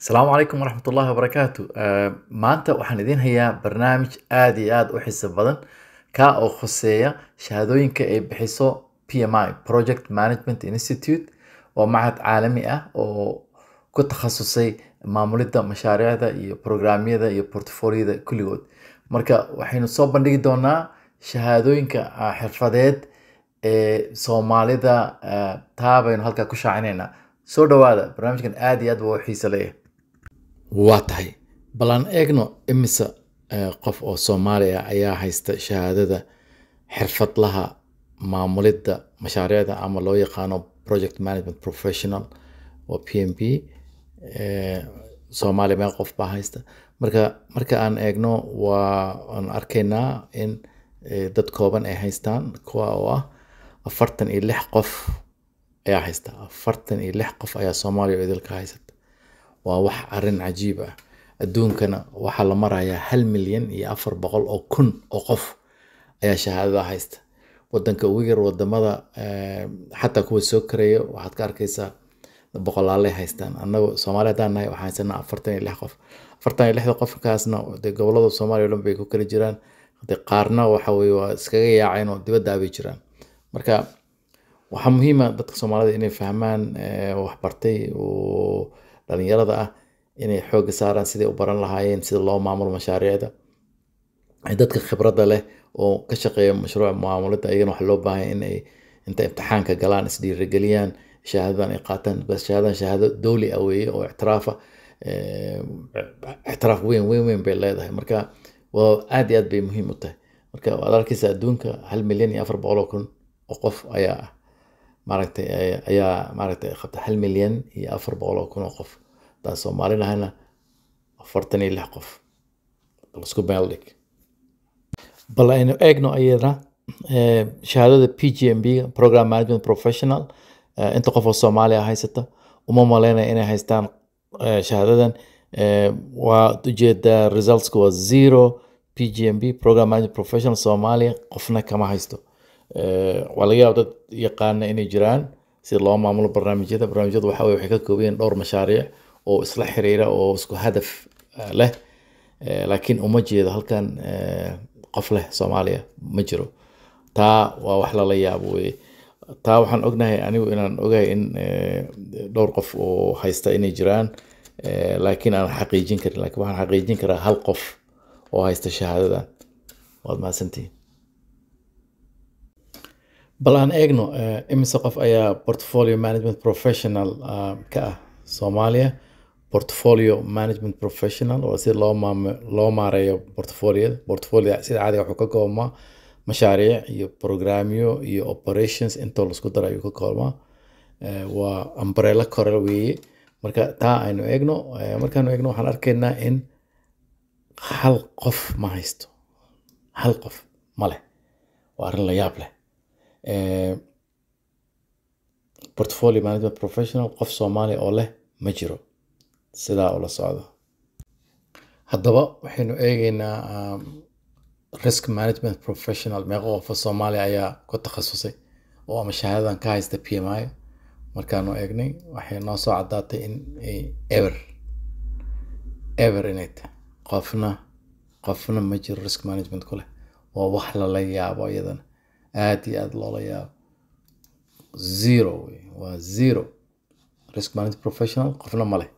السلام عليكم ورحمة الله وبركاته maanta waxaan idin hayaa barnaamij aad iyo aad u xiiso badan ka oo khuseeya shahaadooyinka ay bixiso PMI Project Management Institute oo macahad caalami ah oo ku takhasusay maamulidda mashaariicda iyo programyada iyo portfoliyada kulligood marka waxaynu soo bandhigi doonaa shahaadooyinka xirfadeed ee Soomaalida taa baynu halkaa ku shaacinaynaa soo dhawaada barnaamijkan aad iyo aad buu u xiiso leeyahay waa tahay bal aan eegno imise qof oo Soomaali ah ayaa haysta shahaadada xirfadlaha maamulidda mashaariicda ama loo yaqaano Project Management Professional oo PMP Soomaali meel qof baa haysta marka aan eegno waan arkaynaa in dad kooban ay haystaan kuwa oo ah 46 qof ayaa haysta 46 qof ayaa Soomaaliya idilka haysata waa wax arin cajiib ah adduunkana waxa la marayaa 1,400,000 oo kun oo qof ayaa shahaadada haysta wadanka ugu yar wadamada xataa kuwa soo kareeyo waxaad ka arkaysaa boqolaal haystaan annagu Soomaaliya hadaan nahay waxaan haysanaa 46 qof 46 qofkaasna gobolada Soomaaliya oo dhan bay ku kala jiraan qaarna waxa weeye waa iskaga yaaceen oo dibadda ay jiraan marka waxaa muhiim ah dadka Soomaalida inay fahmaan wax bartay oo dhalinyarada ah inay xoog saaraan sidii u baran lahaayeen sida loo maamulo mashaariicda dadka khibradda leh oo ka shaqeeya mashruuc maamulidda ayagana wax loo baahan in ay inta imtixaanka galaan isdhiirigeliyaan shahaadadan ay qaataan bas shahaado dawli ah weeye oo ictiraaf weyn bay leedahay marka waa aad iyo aad bay muhiim u tahay marka waad arkaysaa adduunka 1,400,000 oo qof ayaa maaragtay qabta 1,400,000 oo qof taa Soomaaliya ahna 46 qof isku beeldhig bal aynu eegno ayadana shahaadada PGMB Program Management Professional inta qof oo Soomaaliya haysata uma maleynaya inay haystaan shahaadadan waa ujeeda results waa 0 PGMB Program Management Professional Soomaaliya qofna kama haysto waa laga yaabaa dad yaqaan inay jiraan si loo maamulo barnaamijyada waxa way ka koobayeen dhowr mashaariic oo isla xiriira oo isku hadaf leh laakiin uma jeedo halkan qof leh Soomaaliya ma jiro taa waa wax la yaabo weey taa waxaan ognahay anigu inaan ogahay in dhowr qof oo haysta inay jiraan laakiin aan xaqiijin karin laakiin waxaan xaqiijin karaa hal qof oo haysta shahaadada waad mahadsantihiin bal aan eegno imise qof ayaa Portfolio Management Professional ka ah Soomaaliya Portfolio Management Professional oo si loo maareeyo portfolio sida caadiga wuxuu ka koobmaa mashaariic iyo programyo iyo operations inta la isku darayo ka koobmaa waa umbrella kore weeye marka taa aynu eegno markaanu eegno waxaan arkaynaa in hal qof ma haysto hal qof ma leh waa arrin la yaab leh Portfolio Management Professional qof Soomaali oo leh ma jiro sidaa oo la socdo haddaba waxaynu eegaynaa Risk Management Professional meeqa qof Soomaali ayaa ku takhasusay oo ama shahaadadan ka haysta PMI markaanu eegnay waxay noo soo cadaatay in ay ever inay qofna ma jiro risk management ku leh waa wax la yaabo iyadana aad iyo aad loola yaabo 0 waa 0 risk management professional qofna ma leh